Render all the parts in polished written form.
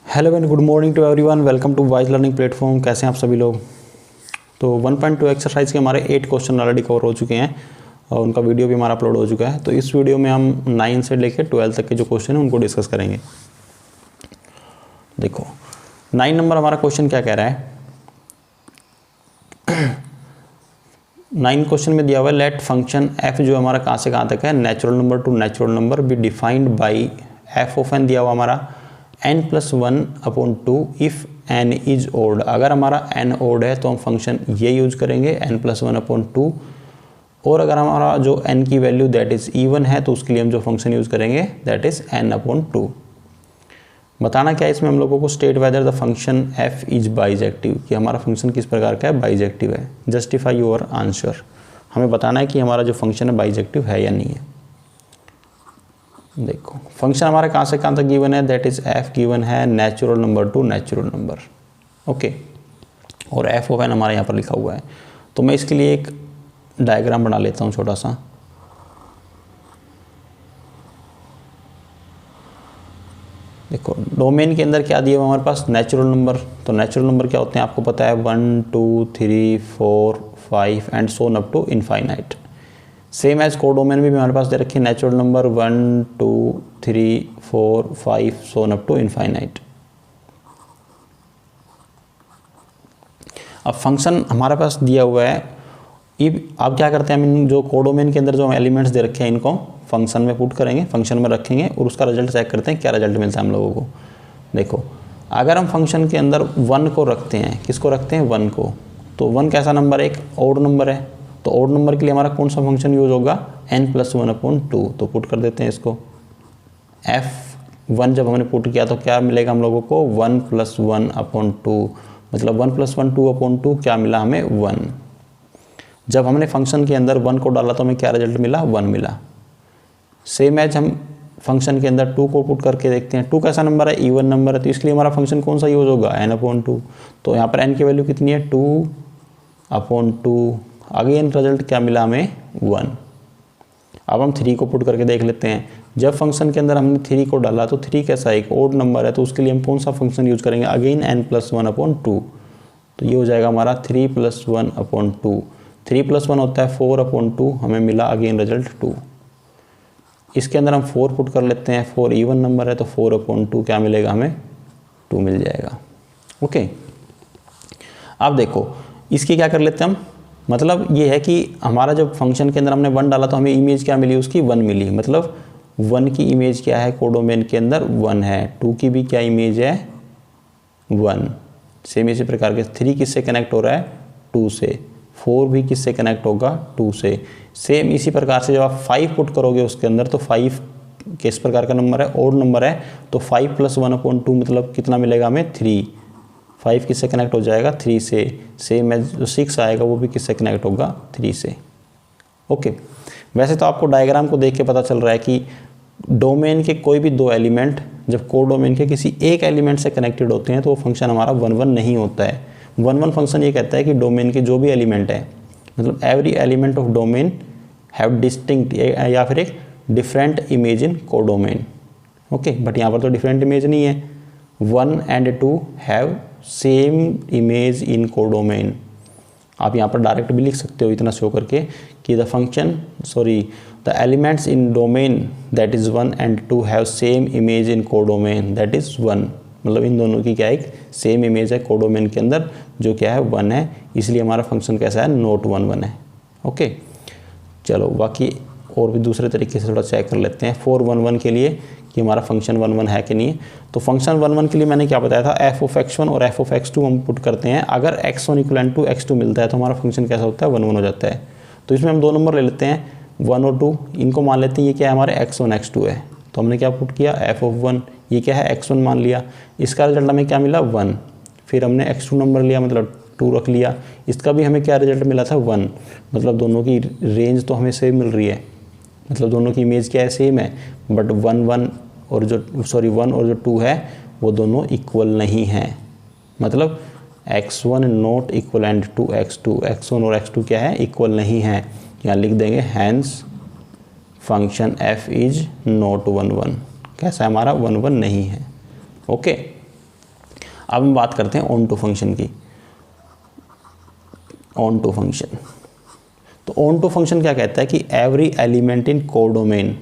Hello and good morning to everyone, welcome to Wise Learning platform. कैसे हैं आप सभी लोग। तो 1.2 एक्सरसाइज के हमारे 8 क्वेश्चन ऑलरेडी कवर हो चुके हैं और उनका वीडियो भी हमारा अपलोड हो चुका है। तो इस वीडियो में हम 9 से लेकर 12 तक के जो क्वेश्चन हैं उनको डिस्कस करेंगे। देखो 9 नंबर हमारा क्वेश्चन क्या कह रहा है। 9 क्वेश्चन में दिया हुआ है लेट फंक्शन एफ जो हमारा कहाँ से कहाँ तक है, natural number to natural number be defined by f of n दिया हुआ हमारा n+1/2 if n is odd. अगर हमारा n ओड है तो हम फंक्शन ये यूज करेंगे n+1/2, और अगर हमारा जो n की वैल्यू दैट इज इवन है तो उसके लिए हम जो फंक्शन यूज करेंगे दैट इज n/2। बताना क्या है इसमें हम लोगों को, state whether the function f is bijective, कि हमारा फंक्शन किस प्रकार का है, बाइजेक्टिव है। जस्टिफाई योर आंसर, हमें बताना है कि हमारा जो फंक्शन है बाइजेक्टिव है या नहीं है। देखो फंक्शन हमारा कहाँ से कहाँ तक गिवन है, दैट इज f गिवन है natural number to natural number, okay. और f ऑफ n हमारे यहाँ पर लिखा हुआ है। तो मैं इसके लिए एक डायग्राम बना लेता हूँ छोटा सा। देखो डोमेन के अंदर क्या दिया हुआ हमारे पास, नेचुरल नंबर। तो नेचुरल नंबर क्या होते हैं आपको पता है, 1 2 3 4 5 and so up to infinite. Same as codomain भी हमारे पास दे रखे natural number 1 2 3 4 5 so up to infinite. अब फंक्शन हमारे पास दिया हुआ है, अब क्या करते हैं हम इन जो कोडोमेन के अंदर जो एलिमेंट्स दे रखे हैं इनको फंक्शन में पुट करेंगे, फंक्शन में रखेंगे और उसका रिजल्ट चेक करते हैं क्या रिजल्ट मिलता है हम लोगों को। देखो अगर हम फंक्शन के अंदर 1 को रखते हैं, किसको रखते हैं 1 को, तो 1 कैसा नंबर है, एक ऑड नंबर है। तो ऑड नंबर के लिए हमारा कौन सा फंक्शन यूज होगा, n+1/2। तो पुट कर देते हैं इसको। f1 जब हमने पुट किया तो क्या मिलेगा हम लोगों को, 1+1/2, मतलब 1+1/2 क्या मिला हमें 1। जब हमने फंक्शन के अंदर 1 को डाला तो हमें क्या रिजल्ट मिला, 1 मिला। सेम एज हम फंक्शन के अंदर 2 को पुट करके देखते हैं। 2 कैसा नंबर है, इवन नंबर है, तो इसलिए हमारा फंक्शन कौन सा यूज होगा, n/2। तो यहाँ पर n की वैल्यू कितनी है, 2/2। अगेन रिजल्ट क्या मिला हमें, 1। अब हम 3 को पुट करके देख लेते हैं। जब फंक्शन के अंदर हमने 3 को डाला तो 3 कैसा है, एक ओड नंबर है, तो उसके लिए हम कौन सा फंक्शन यूज करेंगे, अगेन n+1/2। तो ये हो जाएगा हमारा 3+1/2। 3+1 होता है 4/2, हमें मिला अगेन रिजल्ट 2। इसके अंदर हम 4 पुट कर लेते हैं, 4 इवन नंबर है तो 4/2 क्या मिलेगा हमें, 2 मिल जाएगा, ओके। अब देखो इसकी क्या कर लेते हैं हम, मतलब ये है कि हमारा जब फंक्शन के अंदर हमने 1 डाला तो हमें इमेज क्या मिली, उसकी 1 मिली। मतलब 1 की इमेज क्या है, कोडोमेन के अंदर 1 है। 2 की भी क्या इमेज है, 1। सेम इसी प्रकार के 3 किससे कनेक्ट हो रहा है, 2 से। 4 भी किससे कनेक्ट होगा, 2 से। सेम इसी प्रकार से जब आप 5 पुट करोगे उसके अंदर तो 5 किस प्रकार का नंबर है, ओड नंबर है, तो 5+1/2 मतलब कितना मिलेगा हमें, 3। 5 किससे कनेक्ट हो जाएगा, 3 से। सेम एज जो 6 आएगा वो भी किससे कनेक्ट होगा, 3 से, ओके। वैसे तो आपको डायग्राम को देख के पता चल रहा है कि डोमेन के कोई भी 2 एलिमेंट जब कोडोमेन के किसी एक एलिमेंट से कनेक्टेड होते हैं तो वो फंक्शन हमारा 1 1 नहीं होता है। 1 1 फंक्शन ये कहता है कि डोमेन के जो भी एलिमेंट है, मतलब every element of domain have distinct या फिर एक different image in codomain, okay. But यहाँ पर तो डिफरेंट इमेज नहीं है। 1 and 2 have same image in codomain. आप यहाँ पर डायरेक्ट भी लिख सकते हो इतना शो करके कि the elements in domain that is 1 and 2 have same image in codomain that is 1। मतलब इन दोनों की क्या है, एक सेम इमेज है कोडोमेन के अंदर जो क्या है 1 है, इसलिए हमारा फंक्शन कैसा है, नॉट 1 1 है, ओके। चलो बाकी और भी दूसरे तरीके से थोड़ा चेक कर लेते हैं 4 1 1 के लिए कि हमारा फंक्शन 1 1 है कि नहीं। तो फंक्शन 1 1 के लिए मैंने क्या बताया था, f(x1) और f(x2) हम पुट करते हैं। अगर x1 = x2 मिलता है तो हमारा फंक्शन कैसा होता है, 1 1 हो जाता है। तो इसमें हम 2 नंबर ले लेते हैं, 1 और 2। इनको मान लेते हैं ये क्या है, हमारे x1 x2 है। तो हमने क्या पुट किया, f(1), ये क्या है, x1 मान लिया। इसका रिजल्ट हमें क्या मिला, 1। फिर हमने x2 नंबर लिया, मतलब 2 रख लिया। इसका भी हमें क्या रिजल्ट मिला था, 1। मतलब दोनों की रेंज तो हमें सेम मिल रही है, मतलब दोनों की इमेज क्या है, सेम है। बट 1 और जो 2 है वो दोनों इक्वल नहीं हैं। मतलब x1 not equivalent to x2, x1 और x2 क्या है, इक्वल नहीं है। यहाँ लिख देंगे hence function f is not 1 1। कैसा है हमारा, 1 1 नहीं है, ओके। अब हम बात करते हैं ऑन टू फंक्शन की। ऑन टू फंक्शन, तो ऑन टू फंक्शन क्या कहता है कि every element in codomain,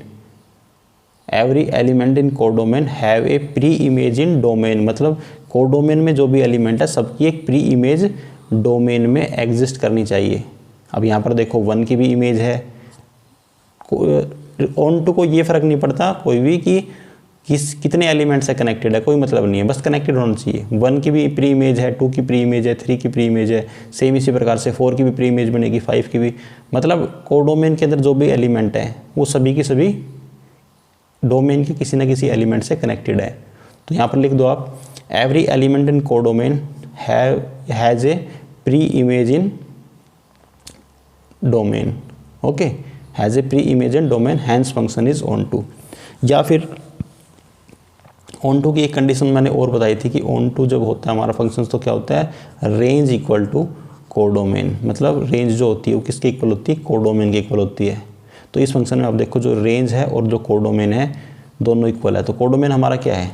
every element in codomain have a pre image in domain, मतलब कोडोमेन में जो भी एलिमेंट है सबकी एक प्री इमेज डोमेन में एग्जिस्ट करनी चाहिए। अब यहाँ पर देखो 1 की भी इमेज है, ऑन टू को ये फ़र्क नहीं पड़ता कोई भी कि कितने एलिमेंट से कनेक्टेड है, कोई मतलब नहीं है, बस कनेक्टेड होना चाहिए। 1 की भी प्री इमेज है, 2 की प्री इमेज है, 3 की प्री इमेज है, सेम इसी प्रकार से 4 की भी प्री इमेज बनेगी, 5 की भी, मतलब कोडोमेन के अंदर जो भी एलिमेंट है वो सभी की सभी डोमेन के किसी न किसी एलिमेंट से कनेक्टेड है। तो यहाँ पर लिख दो आप, every element in codomain has a pre image in domain, okay, has a pre image in domain, hence function is onto. या फिर ऑन टू की एक कंडीशन मैंने और बताई थी कि ऑन टू जब होता है हमारा फंक्शन तो क्या होता है, रेंज इक्वल टू कोडोमेन, मतलब रेंज जो होती है वो किसके इक्वल होती है, कोडोमेन के इक्वल होती है। तो इस फंक्शन में आप देखो जो रेंज है और जो कोडोमेन है दोनों इक्वल है। तो कोडोमेन हमारा क्या है,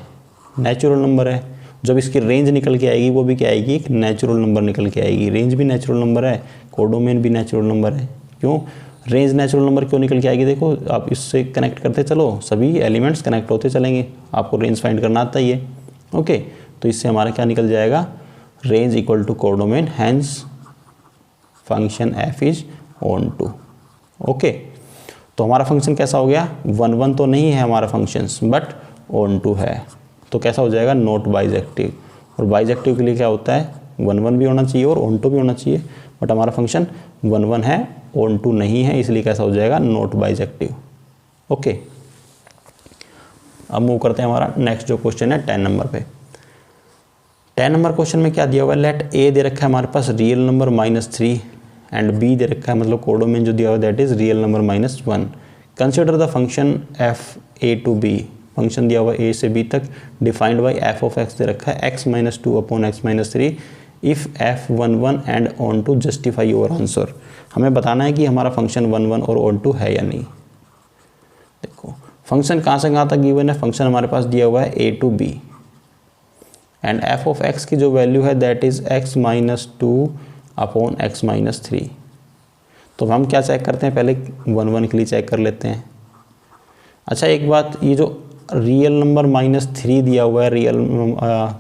नेचुरल नंबर है, जब इसकी रेंज निकल के आएगी वो भी क्या आएगी, एक नेचुरल नंबर निकल के आएगी। रेंज भी नेचुरल नंबर है, कोडोमेन भी नेचुरल नंबर है। क्यों रेंज नेचुरल नंबर क्यों निकल के आएगी, देखो आप इससे कनेक्ट करते चलो, सभी एलिमेंट्स कनेक्ट होते चलेंगे, आपको रेंज फाइंड करना आता ही है, ओके। तो इससे हमारा क्या निकल जाएगा, range equal to codomain, hence function f is onto, okay. तो हमारा फंक्शन कैसा हो गया, 1 1 तो नहीं है हमारा फंक्शंस बट ऑन टू है, तो कैसा हो जाएगा, नॉट बाइजेक्टिव। और बाइजेक्टिव के लिए क्या होता है, 1 1 भी होना चाहिए और ऑन टू भी होना चाहिए, बट हमारा फंक्शन 1 1 है, ऑन टू नहीं है, इसलिए कैसा हो जाएगा, नॉट बाइजेक्टिव, ओके। अब मूव करते हैं, हमारा नेक्स्ट जो क्वेश्चन है 10 नंबर पे। 10 नंबर क्वेश्चन में क्या दिया हुआ है, लेट ए दे रखा है हमारे पास रियल नंबर -3 एंड बी दे रखा है, मतलब कोडोमेन जो दिया हुआ है that is real number -1। Consider the function f A to B, function दिया हुआ ए से बी तक, defined by f of x दे रखा है x-2 upon x-3 if f11 and onto justify your answer. हमें बताना है कि हमारा फंक्शन 1 1 और ऑन टू है या नहीं। देखो फंक्शन कहाँ से कहाँ तक गिवन है, फंक्शन हमारे पास दिया हुआ है a to b and f of x की जो वैल्यू है that is x-2 upon x-3। तो हम क्या चेक करते हैं, पहले 1 1 के लिए चेक कर लेते हैं। अच्छा एक बात, ये जो रियल नंबर -3 दिया हुआ है, रियल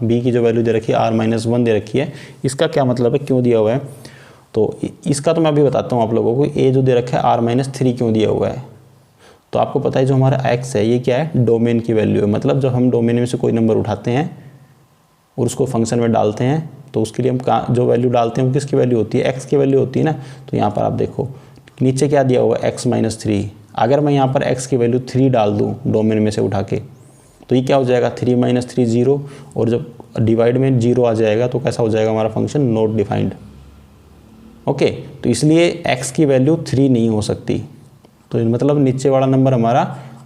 b की जो वैल्यू दे रखी है r-1 दे रखी है, इसका क्या मतलब है, क्यों दिया हुआ है, तो इसका तो मैं अभी बताता हूँ आप लोगों को। a जो दे रखा है r-3 क्यों दिया हुआ है, तो आपको पता है जो हमारा x है ये क्या है, डोमेन की वैल्यू है, मतलब जब हम डोमेन में से कोई नंबर उठाते हैं और उसको फंक्शन में डालते हैं तो उसके लिए हम जो वैल्यू डालते हैं वो किसकी वैल्यू होती है, x की वैल्यू होती है ना। तो यहाँ पर आप देखो नीचे क्या दिया हुआ है, x-3, अगर मैं यहाँ पर x की वैल्यू 3 डाल दूँ डोमेन में से उठा के तो ये क्या हो जाएगा, 3 - 3 0, और जब डिवाइड में 0 आ जाएगा तो कैसा हो जाएगा हमारा फंक्शन, नॉट डिफाइंड, ओके। तो इसलिए x की वैल्यू 3 नहीं हो सकती, तो मतलब नीचे वाला नंबर हमारा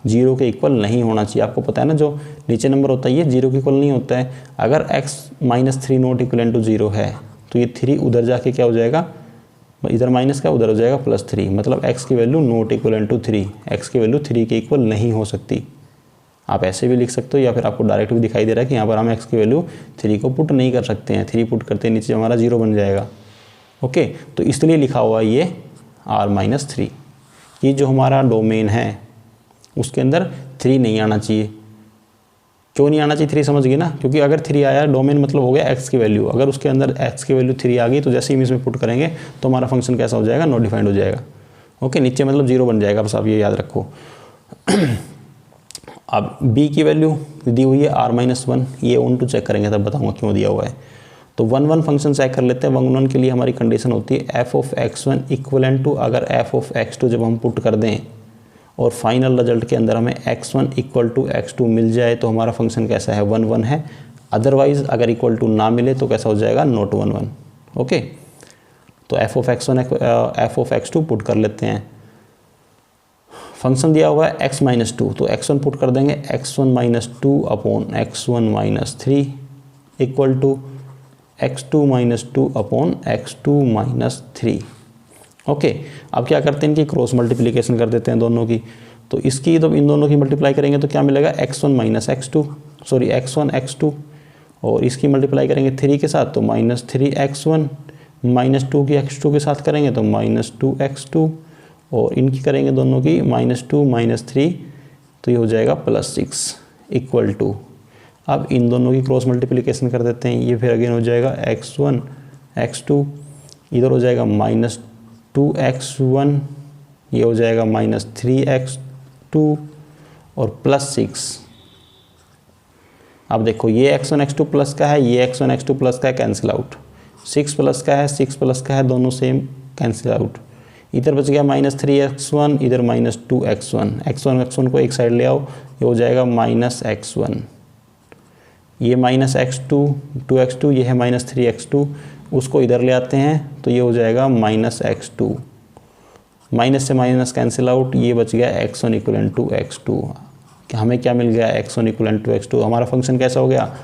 0 के इक्वल नहीं होना चाहिए। आपको पता है ना जो नीचे नंबर होता है ये 0 के इक्वल नहीं होता है। अगर x-3 नॉट इक्वल टू 0 है तो ये 3 उधर जाके क्या हो जाएगा, इधर माइनस का उधर हो जाएगा +3, मतलब x की value not equal to 3, x की वैल्यू 3 के इक्वल नहीं हो सकती। आप ऐसे भी लिख सकते हो या फिर आपको डायरेक्ट भी दिखाई दे रहा है कि यहाँ पर हम x की वैल्यू 3 को पुट नहीं कर सकते हैं, 3 पुट करते नीचे हमारा 0 बन जाएगा, ओके। तो इसलिए लिखा हुआ ये r-3, ये जो हमारा डोमेन है उसके अंदर 3 नहीं आना चाहिए। क्यों नहीं आना चाहिए 3, समझ गए ना, क्योंकि अगर 3 आया डोमेन मतलब हो गया x की वैल्यू, अगर उसके अंदर x की वैल्यू 3 आ गई तो जैसे ही इसमें पुट करेंगे तो हमारा फंक्शन कैसा हो जाएगा, नॉट डिफाइंड हो जाएगा, ओके। नीचे मतलब 0 बन जाएगा, बस आप ये याद रखो। अब b की वैल्यू दी हुई है r-1, ये ऑन टू चेक करेंगे तब बताऊंगा क्यों दिया हुआ है। तो 1 1 फंक्शन चेक कर लेते हैं। 1 1 के लिए हमारी कंडीशन होती है f of x1 equivalent to, अगर f ऑफ x2 जब हम पुट कर दें और फाइनल रिजल्ट के अंदर हमें x1 इक्वल टू x2 मिल जाए तो हमारा फंक्शन कैसा है, 1 1 है। अदरवाइज अगर इक्वल टू ना मिले तो कैसा हो जाएगा, नॉट 1 1, ओके। तो f of x1 f of x2 put कर लेते हैं। फंक्शन दिया हुआ है x-2, तो x1 पुट कर देंगे, x1-2 upon x1-3 equal to x2-2 upon x2-3, okay. अब क्या करते हैं, इनकी क्रॉस मल्टीप्लिकेशन कर देते हैं दोनों की। तो इसकी जब इन दोनों की मल्टीप्लाई करेंगे तो क्या मिलेगा, x1 - x2 sorry x1 x2 और इसकी मल्टीप्लाई करेंगे 3 के साथ तो -3x1, -2 की x2 के साथ करेंगे तो -2x2, और इनकी करेंगे दोनों की -2 -3 तो ये हो जाएगा +6 इक्वल टू, अब इन दोनों की क्रॉस मल्टीप्लिकेशन कर देते हैं, ये फिर अगेन हो जाएगा x1 x2, इधर हो जाएगा -2x1, ये हो जाएगा -3x2 और +6। अब देखो ये x1 x2 प्लस का है, ये x1 x2 प्लस का है, कैंसिल आउट। 6 प्लस का है, 6 प्लस का है, दोनों सेम, कैंसिल आउट। इधर बच गया -3x1, इधर -2x1, x1 को एक साइड ले आओ, ये हो जाएगा -x1, ये -x2 2x2, ये है -3x2, उसको इधर ले आते हैं तो ये हो जाएगा -x2, माइनस से माइनस कैंसिल आउट, ये बच गया x1 इक्वलेंट टू x2। हमें क्या मिल गया, x1 इक्वलेंट टू x2। हमारा फंक्शन कैसा हो गया,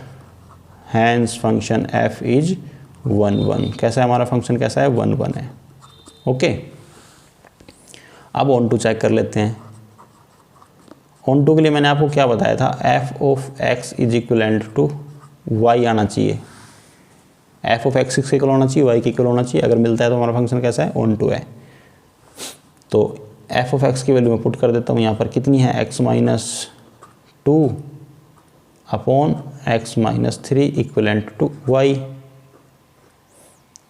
हैंस फंक्शन f इज 1 1। कैसा है हमारा फंक्शन, कैसा है, 1 1 है। ओके, अब ऑन टू चेक कर लेते हैं। ऑन टू के लिए मैंने आपको क्या बताया था, f of x is equivalent to y आना चाहिए, f ऑफ x किसके इक्वल होना चाहिए, y के इक्वल होना चाहिए। अगर मिलता है तो हमारा फंक्शन कैसा है, ऑन टू है। तो f ऑफ x की वैल्यू मैं पुट कर देता हूँ यहाँ पर, कितनी है, x - 2 upon x - 3 equivalent to y।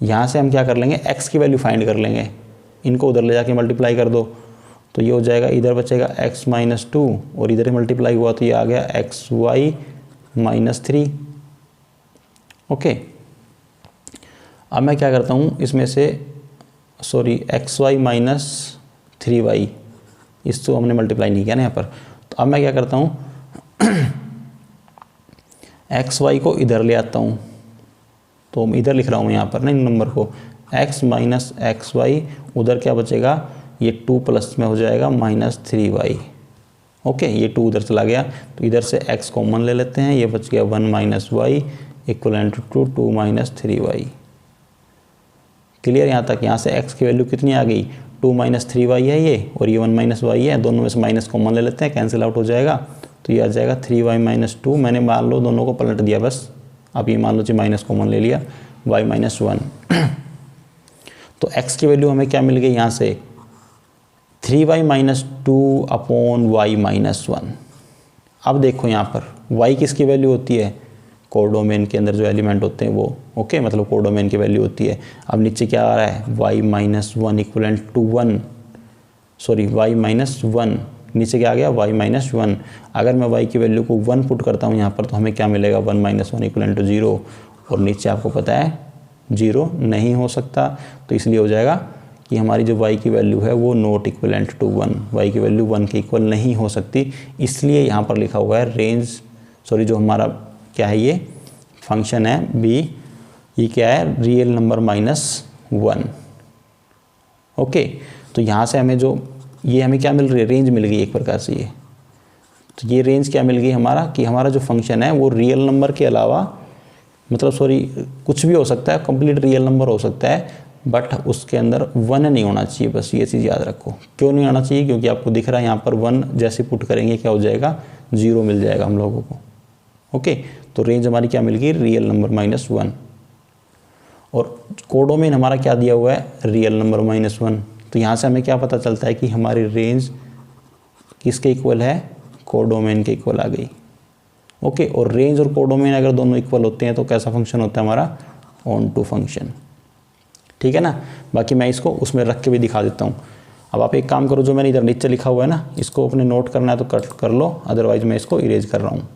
यहाँ से हम क्या कर लेंगे, x की वैल्यू फाइंड कर लेंगे, इनको उधर ले जाके मल्टीप्लाई कर दो तो ये हो जाएगा, इधर बचेगा x - 2 और इधर ही मल्टीप्लाई हुआ तो ये आ गया xy - 3। ओके, अब मैं क्या करता हूँ इसमें से, सॉरी xy - 3y, इसको हमने मल्टीप्लाई नहीं किया ना यहाँ पर। तो अब मैं क्या करता हूँ xy को इधर ले आता हूँ, तो मैं इधर लिख रहा हूँ यहाँ पर ना इन नंबर को, x - xy, उधर क्या बचेगा, ये 2 प्लस में हो जाएगा -3y। ओके, ये 2 उधर चला गया तो इधर से x कॉमन ले लेते हैं, ये बच गया 1 - y equivalent to 2 - 3y। Clear यहाँ तक। यहाँ से x की वैल्यू कितनी आ गई, 2 - 3y है ये, और ये 1 - y है, दोनों में से माइनस कॉमन ले लेते हैं, कैंसिल आउट हो जाएगा तो ये आ जाएगा 3y - 2। मैंने मान लो दोनों को पलट दिया बस, अब ये मान लो जी माइनस कॉमन ले लिया, y - 1। तो x की वैल्यू हमें क्या मिल गई यहाँ से, 3y - 2 अपॉन y - 1। अब देखो यहाँ पर y किसकी वैल्यू होती है, कोडोमेन के अंदर जो एलिमेंट होते हैं वो, ओके, मतलब कोडोमेन की वैल्यू होती है। अब नीचे क्या आ रहा है, y - 1 equivalent to 1, sorry y - 1, नीचे क्या आ गया, y - 1। अगर मैं y की वैल्यू को 1 पुट करता हूँ यहाँ पर तो हमें क्या मिलेगा, 1 - 1 इक्वलेंट टू 0, और नीचे आपको पता है 0 नहीं हो सकता, तो इसलिए हो जाएगा कि हमारी जो y की वैल्यू है वो नॉट इक्वलेंट टू 1, y की वैल्यू 1 के इक्वल नहीं हो सकती। इसलिए यहाँ पर लिखा हुआ है रेंज, सॉरी जो हमारा क्या है, ये फंक्शन है b, ये क्या है, रियल नंबर -1। ओके, तो यहाँ से हमें जो ये हमें क्या मिल रही है, रेंज मिल गई एक प्रकार से। ये तो ये रेंज क्या मिल गई हमारा, कि हमारा जो फंक्शन है वो रियल नंबर के अलावा, मतलब सॉरी कुछ भी हो सकता है, कंप्लीट रियल नंबर हो सकता है, बट उसके अंदर 1 नहीं होना चाहिए, बस ये चीज़ याद रखो। क्यों नहीं आना चाहिए, क्योंकि आपको दिख रहा है यहाँ पर 1 जैसे पुट करेंगे क्या हो जाएगा, 0 मिल जाएगा हम लोगों को। ओके, तो रेंज हमारी क्या मिल गई, रियल नंबर -1, और कोडोमेन हमारा क्या दिया हुआ है, रियल नंबर -1। तो यहाँ से हमें क्या पता चलता है कि हमारी रेंज किसके इक्वल है, कोडोमेन के इक्वल आ गई। ओके, और रेंज और कोडोमेन अगर दोनों इक्वल होते हैं तो कैसा फंक्शन होता है हमारा, ऑन टू फंक्शन। ठीक है ना, बाकी मैं इसको उसमें रख के भी दिखा देता हूँ। अब आप एक काम करो, जो मैंने इधर नीचे लिखा हुआ है ना, इसको अपने नोट करना है तो कट कर लो, अदरवाइज मैं इसको इरेज कर रहा हूँ।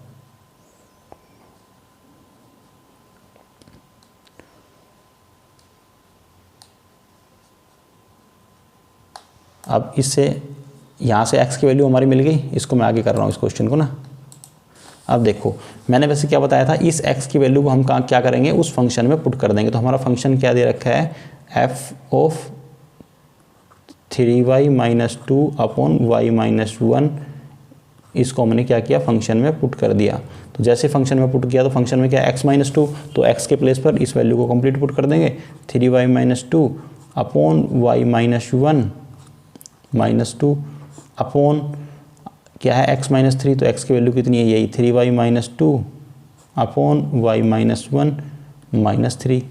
अब इससे यहाँ से x की वैल्यू हमारी मिल गई, इसको मैं आगे कर रहा हूँ इस क्वेश्चन को ना। अब देखो मैंने वैसे क्या बताया था, इस x की वैल्यू को हम क्या करेंगे, उस फंक्शन में पुट कर देंगे। तो हमारा फंक्शन क्या दे रखा है, f of 3y - 2 upon y - 1, इसको हमने क्या किया, फंक्शन में पुट कर दिया। तो जैसे फंक्शन में पुट किया तो फंक्शन में क्या है, x - 2, तो x के प्लेस पर इस वैल्यू को कंप्लीट पुट कर देंगे, 3y - 2 अपॉन y - 1 -2 अपॉन क्या है, x - 3, तो x की वैल्यू कितनी है, यही 3y - 2 upon Y minus 1 minus 3।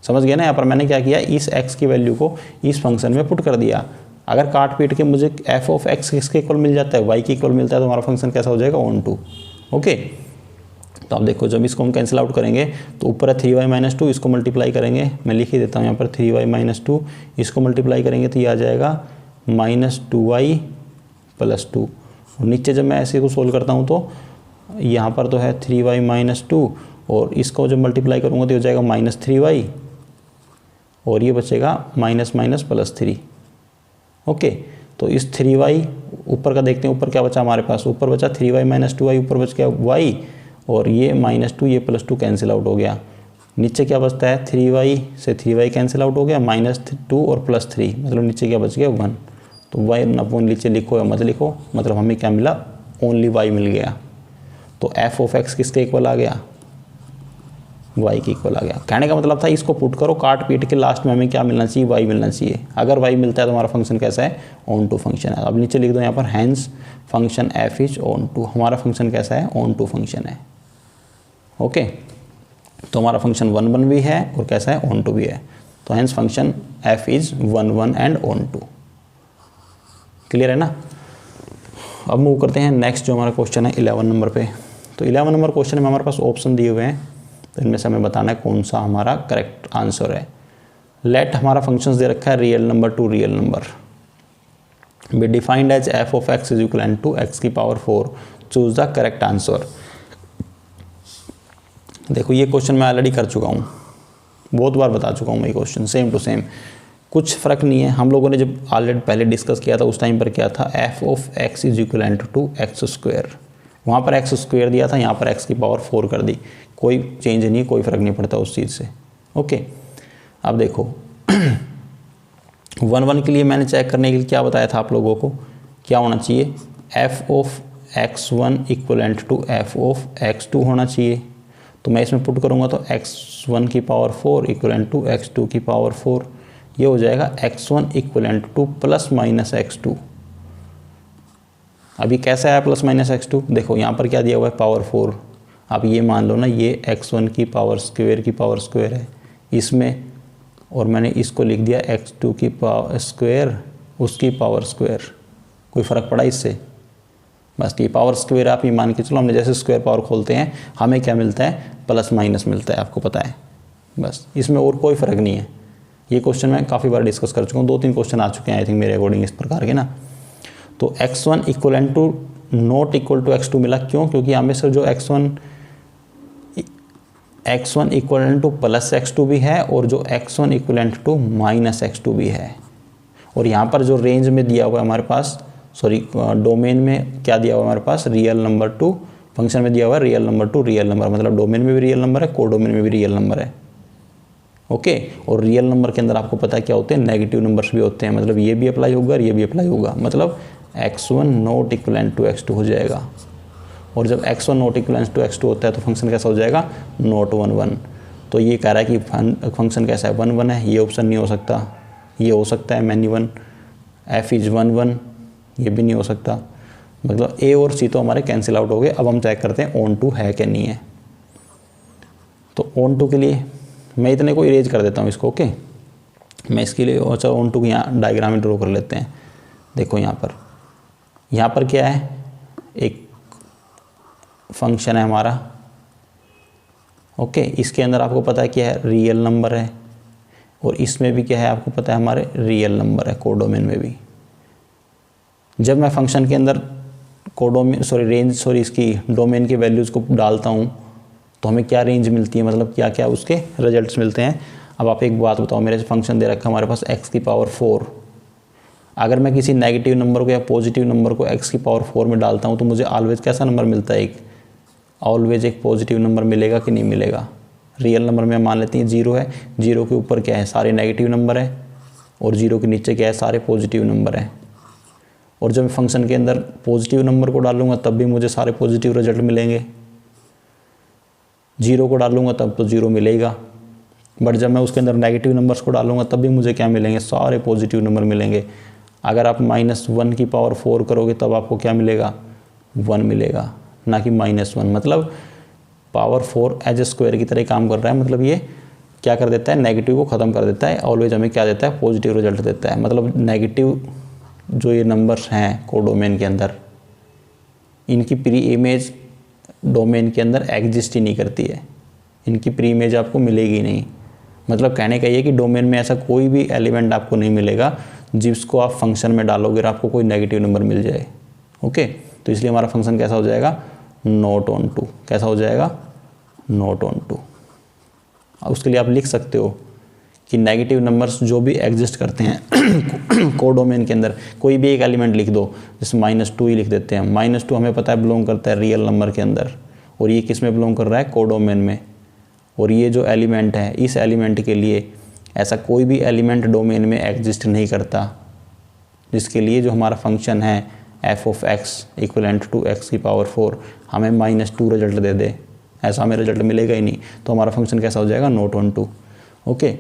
समझ गए ना। यहाँ पर मैंने क्या किया, इस x की वैल्यू को इस फंक्शन में पुट कर दिया। अगर काट पीट के मुझे एफ ऑफ एक्स किसके इक्वल मिल जाता है, y के इक्वल मिलता है, तो हमारा फंक्शन कैसा हो जाएगा, ऑन टू। ओके, तो आप देखो जब इसको हम कैंसिल आउट करेंगे तो ऊपर है 3y माइनस 2, इसको मल्टीप्लाई करेंगे, मैं लिख ही देता हूँ यहाँ पर 3y माइनस 2, इसको मल्टीप्लाई करेंगे तो ये आ जाएगा माइनस 2y प्लस 2। और नीचे जब मैं ऐसे को सोल्व करता हूँ तो यहाँ पर तो है 3y माइनस 2, और इसको जब मल्टीप्लाई करूँगा तो हो जाएगा माइनस 3y, और ये बचेगा माइनस माइनस प्लस 3। ओके, तो इस 3y ऊपर का देखते हैं, ऊपर क्या बचा हमारे पास, ऊपर बचा 3y माइनस 2y, ऊपर बच गया y, और ये माइनस 2 ये प्लस 2 कैंसिल आउट हो गया। नीचे क्या बचता है, 3y से 3y कैंसिल आउट हो गया, माइनस 2 और प्लस 3, मतलब नीचे क्या बच गया 1। तो y अपॉन नीचे लिखो या मत लिखो, मतलब हमें क्या मिला, ओनली y मिल गया। तो एफ ऑफ एक्स किसके इक्वल आ गया, y के इक्वल आ गया। कहने का मतलब था इसको पुट करो, काट पीट के लास्ट में हमें क्या मिलना चाहिए, y मिलना चाहिए। अगर y मिलता है तो हमारा फंक्शन कैसा है, ऑन टू फंक्शन है। अब नीचे लिख दो यहाँ पर, hence function f is onto. हमारा फंक्शन कैसा है, ऑन टू फंक्शन है। ओके, तो हमारा फंक्शन 1 1 भी है और कैसा है, ऑन टू भी है। तो hence function f is 1 1 and onto. Clear है ना। अब मूव करते हैं नेक्स्ट, जो हमारा क्वेश्चन है 11 नंबर पे। तो 11 नंबर क्वेश्चन में हमारे पास ऑप्शन दिए हुए हैं, तो इनमें से हमें बताना है कौन सा हमारा करेक्ट आंसर है। लेट हमारा फंक्शंस दे रखा है real number to real number, be defined as f of x is equal to x की power 4, choose the correct answer. देखो ये क्वेश्चन मैं ऑलरेडी कर चुका हूँ, बहुत बार बता चुका हूँ मैं ये क्वेश्चन, सेम टू सेम, कुछ फ़र्क नहीं है। हम लोगों ने जब ऑलरेडी पहले डिस्कस किया था उस टाइम पर क्या था, f of x is equal to x square, वहाँ पर एक्स स्क्वायर दिया था, यहाँ पर एक्स की पावर 4 कर दी, कोई चेंज नहीं, कोई फ़र्क नहीं पड़ता उस चीज़ से। ओके, अब देखो 1 1 के लिए मैंने चेक करने के लिए क्या बताया था आप लोगों को, क्या होना चाहिए, f of x1 equivalent to f of x2 होना चाहिए। तो मैं इसमें पुट करूँगा तो x1 की पावर 4 इक्वलेंट टू x2 की पावर 4, ये हो जाएगा x1 equivalent two plus minus x2। अभी कैसा है प्लस माइनस x2, देखो यहाँ पर क्या दिया हुआ है, पावर 4। आप ये मान लो ना, ये x1 की पावर स्क्वायर है इसमें, और मैंने इसको लिख दिया x2 की पावर स्क्वायर, उसकी पावर स्क्वायर। कोई फ़र्क पड़ा इससे, बस ये पावर स्क्वायर आप ये मान के चलो। हमने जैसे स्क्वायर पावर खोलते हैं हमें क्या मिलता है, प्लस माइनस मिलता है, आपको पता है, बस इसमें और कोई फ़र्क नहीं है। ये क्वेश्चन मैं काफ़ी बार डिस्कस कर चुका हूँ, 2-3 क्वेश्चन आ चुके हैं आई थिंक मेरे अकॉर्डिंग इस प्रकार के ना। तो x1 equivalent to not equal to x2 मिला, क्यों, क्योंकि यहाँ में सर जो x1 equivalent two plus x2 भी है और जो x1 equivalent to minus x2 भी है। और यहाँ पर जो रेंज में दिया हुआ है हमारे पास, सॉरी डोमेन में क्या दिया हुआ है हमारे पास, रियल नंबर टू, फंक्शन में दिया हुआ है real number to real number, मतलब डोमेन में भी रियल नंबर है, कोडोमेन में भी रियल नंबर है। ओके, और रियल नंबर के अंदर आपको पता है क्या होते हैं, नेगेटिव नंबर्स भी होते हैं, मतलब ये भी अप्लाई होगा और ये भी अप्लाई होगा, मतलब x1 not equivalent to x2 हो जाएगा। और जब x1 not equivalent to x2 होता है तो फंक्शन कैसा हो जाएगा, नॉट 1 1। तो ये कह रहा है कि फंक्शन कैसा है, 1 1 है, ये ऑप्शन नहीं हो सकता, ये हो सकता है मैनी 1, f इज 1 1, ये भी नहीं हो सकता, मतलब a और c तो हमारे कैंसिल आउट हो गए। अब हम चेक करते हैं ऑन टू है कि नहीं है। तो ऑन टू के लिए मैं इतने को इरेज कर देता हूँ इसको। ओके, मैं इसके लिए अच्छा ऑन टू यहाँ डायग्राम ड्रॉ कर लेते हैं। देखो यहाँ पर क्या है, एक फंक्शन है हमारा। ओके, इसके अंदर आपको पता है क्या है, रियल नंबर है, और इसमें भी क्या है आपको पता है, हमारे रियल नंबर है, कोडोमेन में भी। जब मैं फंक्शन के अंदर इसकी डोमेन की वैल्यूज़ को डालता हूँ तो हमें क्या रेंज मिलती है, मतलब क्या क्या उसके रिजल्ट्स मिलते हैं। अब आप एक बात बताओ, मेरे से फंक्शन दे रखा है हमारे पास x की पावर 4, अगर मैं किसी नेगेटिव नंबर को या पॉजिटिव नंबर को x की पावर 4 में डालता हूँ तो मुझे ऑलवेज कैसा नंबर मिलता है, ऑलवेज एक पॉजिटिव नंबर मिलेगा कि नहीं मिलेगा। रियल नंबर में मान लेते हैं 0 है, 0 के ऊपर क्या है, सारे नेगेटिव नंबर है, और 0 के नीचे क्या है, सारे पॉजिटिव नंबर है। और जब मैं फंक्शन के अंदर पॉजिटिव नंबर को डालूंगा तब भी मुझे सारे पॉजिटिव रिजल्ट मिलेंगे, 0 को डालूंगा तब तो 0 मिलेगा, बट जब मैं उसके अंदर नेगेटिव नंबर्स को डालूंगा तब भी मुझे क्या मिलेंगे, सारे पॉजिटिव नंबर मिलेंगे। अगर आप -1 की पावर 4 करोगे तब आपको क्या मिलेगा, 1 मिलेगा, ना कि -1। मतलब पावर 4 एज स्क्वायर की तरह काम कर रहा है। मतलब ये क्या कर देता है, नेगेटिव को ख़त्म कर देता है, ऑलवेज हमें क्या देता है, पॉजिटिव रिजल्ट देता है। मतलब नेगेटिव जो ये नंबर्स हैं कोडोमेन के अंदर, इनकी प्री इमेज डोमेन के अंदर एग्जिस्ट ही नहीं करती है, इनकी प्री इमेज आपको मिलेगी नहीं। मतलब कहने का ये कि डोमेन में ऐसा कोई भी एलिमेंट आपको नहीं मिलेगा जिसको आप फंक्शन में डालोगे और आपको कोई नेगेटिव नंबर मिल जाए। ओके, तो इसलिए हमारा फंक्शन कैसा हो जाएगा, नॉट ऑन टू। कैसा हो जाएगा, नॉट ऑन टू। उसके लिए आप लिख सकते हो कि नेगेटिव नंबर्स जो भी एग्जिस्ट करते हैं कोडोमेन के अंदर, कोई भी एक एलिमेंट लिख दो, जैसे -2 ही लिख देते हैं। -2 हमें पता है बिलोंग करता है रियल नंबर के अंदर, और ये किस में बिलोंग कर रहा है, कोडोमेन में। और ये जो एलिमेंट है, इस एलिमेंट के लिए ऐसा कोई भी एलिमेंट डोमेन में एग्जिस्ट नहीं करता जिसके लिए जो हमारा फंक्शन है f of x equivalent to x की पावर 4 हमें -2 रिजल्ट दे दे, ऐसा हमें रिजल्ट मिलेगा ही नहीं। तो हमारा फंक्शन कैसा हो जाएगा, नॉट ऑन टू। ओके,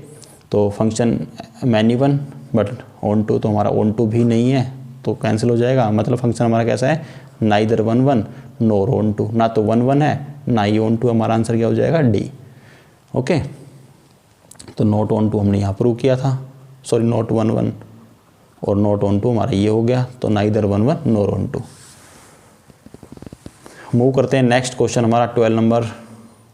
तो function many one but onto, तो हमारा ऑन टू भी नहीं है तो कैंसिल हो जाएगा। मतलब फंक्शन हमारा कैसा है, नाइदर 1 1 नोर ऑन टू, ना तो 1 1 है ना ही ऑन टू। हमारा आंसर क्या हो जाएगा, डी। ओके, तो नॉट ऑन टू हमने यहाँ प्रूव किया था, सॉरी नॉट 1 1 और नॉट ऑन टू हमारा ये हो गया, तो neither 1 1 nor onto. Move करते हैं नेक्स्ट क्वेश्चन हमारा 12 नंबर।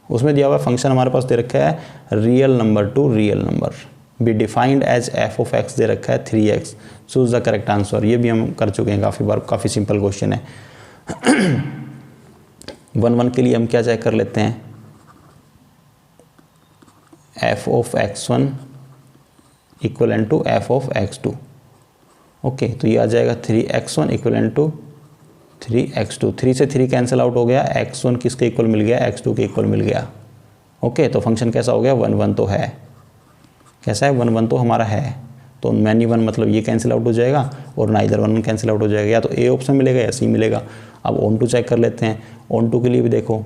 उसमें दिया हुआ फंक्शन हमारे पास दे रखा है real number to real number be defined as f of x दे रखा है 3x, choose the correct answer. ये भी हम कर चुके हैं काफ़ी बार, काफ़ी सिंपल क्वेश्चन है। 1 1 के लिए हम क्या चेक कर लेते हैं, f of x1 equivalent to f of x2। Okay, तो ये आ जाएगा 3x1 इक्वलेंट टू 3x2। 3 से 3 कैंसिल आउट हो गया, x1 किसके इक्वल मिल गया, x2 के इक्वल मिल गया। ओके, तो फंक्शन कैसा हो गया, 1 1 तो है। कैसा है, 1 1 तो हमारा है। तो मैनी 1 मतलब ये कैंसिल आउट हो जाएगा और नाइदर 1 कैंसिल आउट हो जाएगा, या तो ए ऑप्शन मिलेगा या सी मिलेगा। अब ऑन टू चेक कर लेते हैं। ऑन टू के लिए भी देखो,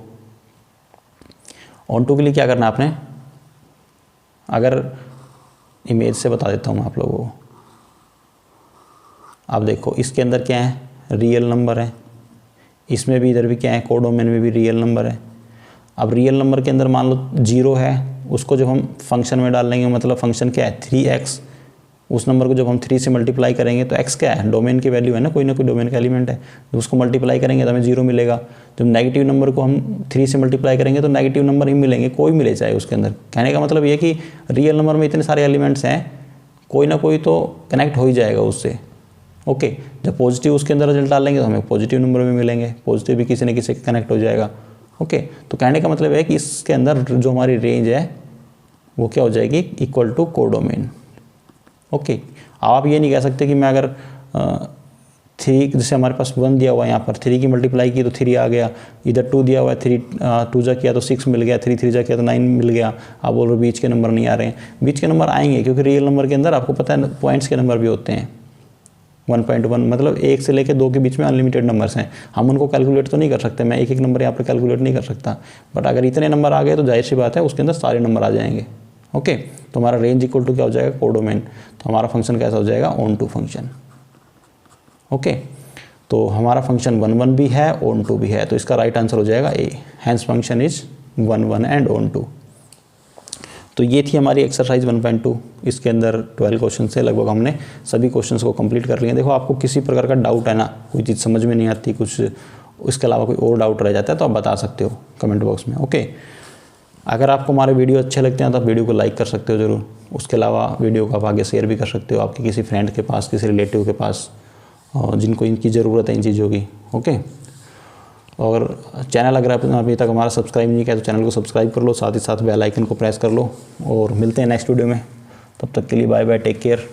ऑन टू के लिए क्या करना है आपने, अगर इमेज से बता देता हूँ मैं आप लोगों को। आप देखो इसके अंदर क्या है, रियल नंबर है, इसमें भी इधर भी क्या है, कोडोमेन में भी रियल नंबर है। अब रियल नंबर के अंदर मान लो 0 है, उसको जब हम फंक्शन में डाल लेंगे, मतलब फंक्शन क्या है 3x, उस नंबर को जब हम 3 से मल्टीप्लाई करेंगे तो x क्या है, डोमेन की वैल्यू है ना कोई डोमेन का एलिमेंट है, जब उसको मल्टीप्लाई करेंगे तो हमें 0 मिलेगा। जब नेगेटिव नंबर को हम 3 से मल्टीप्लाई करेंगे तो नेगेटिव नंबर ही मिलेंगे, कोई मिले चाहे उसके अंदर। कहने का मतलब ये कि रियल नंबर में इतने सारे एलिमेंट्स हैं, कोई ना कोई तो कनेक्ट हो ही जाएगा उससे। ओके, जब पॉजिटिव उसके अंदर रिजल्ट डालेंगे तो हमें पॉजिटिव नंबर भी मिलेंगे, पॉजिटिव भी किसी न किसी कनेक्ट हो जाएगा। ओके, तो कहने का मतलब है कि इसके अंदर जो हमारी रेंज है वो क्या हो जाएगी, इक्वल टू कोडोमेन। ओके, आप ये नहीं कह सकते कि मैं अगर 3, जैसे हमारे पास 1 दिया हुआ है यहाँ पर, 3 की मल्टीप्लाई की तो 3 आ गया, इधर 2 दिया हुआ है, 3 2 जा किया तो 6 मिल गया, 3 3 जा किया तो 9 मिल गया। आप बोल रहे बीच के नंबर नहीं आ रहे हैं, बीच के नंबर आएंगे क्योंकि रियल नंबर के अंदर आपको पता है पॉइंट्स के नंबर भी होते हैं। 1.1 मतलब 1 से लेकर 2 के बीच में अनलिमिटेड नंबर्स हैं, हम उनको कैलकुलेट तो नहीं कर सकते, मैं एक एक नंबर यहाँ पर कैलकुलेट नहीं कर सकता, बट अगर इतने नंबर आ गए तो जाहिर सी बात है उसके अंदर सारे नंबर आ जाएंगे। ओके, तो हमारा रेंज इक्वल टू क्या हो जाएगा, कोडोमेन। तो हमारा फंक्शन कैसा हो जाएगा, ऑन टू फंक्शन। ओके, तो हमारा फंक्शन 1 1 भी है, ऑन टू भी है, तो इसका राइट आंसर हो जाएगा A, hence function is 1 1 and onto. तो ये थी हमारी एक्सरसाइज 1.2। इसके अंदर 12 क्वेश्चन से लगभग हमने सभी क्वेश्चंस को कंप्लीट कर लिए। देखो आपको किसी प्रकार का डाउट है ना, कोई चीज़ समझ में नहीं आती, कुछ इसके अलावा कोई और डाउट रह जाता है तो आप बता सकते हो कमेंट बॉक्स में। ओके, अगर आपको हमारे वीडियो अच्छे लगते हैं तो आप वीडियो को लाइक कर सकते हो ज़रूर। उसके अलावा वीडियो को आप आगे शेयर भी कर सकते हो आपके किसी फ्रेंड के पास, किसी रिलेटिव के पास जिनको इनकी ज़रूरत है इन चीज़ों की। ओके, और चैनल अगर आपने अभी तक हमारा सब्सक्राइब नहीं किया तो चैनल को सब्सक्राइब कर लो, साथ ही साथ बेल आइकन को प्रेस कर लो। और मिलते हैं नेक्स्ट वीडियो में, तब तक के लिए बाय बाय, टेक केयर।